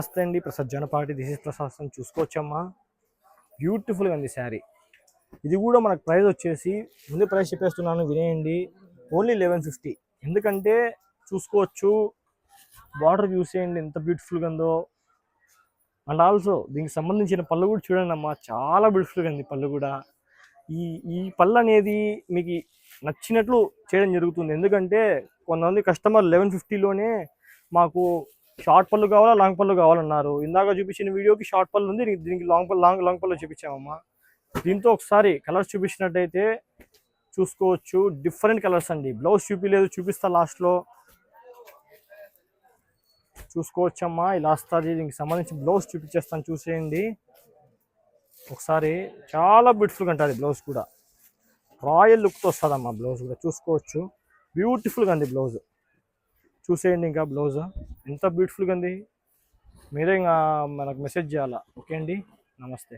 నమస్తే అండి, Prasad Janapati. This is Prasad. చూసుకోవచ్చమ్మా, బ్యూటిఫుల్గా ఉంది శారీ. ఇది కూడా మనకు ప్రైస్ వచ్చేసి, ముందు ప్రైస్ చెప్పేస్తున్నాను వినేయండి, ఓన్లీ 1150. ఎందుకంటే చూసుకోవచ్చు, బార్డర్ చూసేయండి ఎంత బ్యూటిఫుల్గా ఉందో. అండ్ ఆల్సో దీనికి సంబంధించిన పళ్ళు కూడా చూడండి అమ్మా, చాలా బ్యూటిఫుల్గా ఉంది పళ్ళు కూడా. ఈ ఈ పళ్ళు అనేది మీకు నచ్చినట్లు చేయడం జరుగుతుంది. ఎందుకంటే కొంతమంది కస్టమర్ 1150లోనే మాకు షార్ట్ పళ్ళు కావాలా, లాంగ్ పళ్ళు కావాలన్నారు. ఇందాక చూపించిన వీడియోకి షార్ట్ పళ్ళు ఉంది, దీనికి లాంగ్ పళ్ళు చూపించామమ్మా. దీంతో ఒకసారి కలర్స్ చూపించినట్టయితే చూసుకోవచ్చు, డిఫరెంట్ కలర్స్ అండి. బ్లౌజ్ చూపించలేదు, చూపిస్తా లాస్ట్లో. చూసుకోవచ్చమ్మా, ఇలా వస్తుంది. దీనికి సంబంధించి బ్లౌజ్ చూపించేస్తాను, చూసేయండి ఒకసారి. చాలా బ్యూటిఫుల్గా ఉంటుంది బ్లౌజ్ కూడా, రాయల్ లుక్తో వస్తుందమ్మా బ్లౌజ్ కూడా. చూసుకోవచ్చు, బ్యూటిఫుల్గా ఉంది బ్లౌజ్. చూసేయండి ఇంకా బ్లౌజ్ ఎంత బ్యూటిఫుల్గా ఉంది. మీరే ఇంకా మనకు మెసేజ్ చేయాలా. ఓకే అండి, నమస్తే.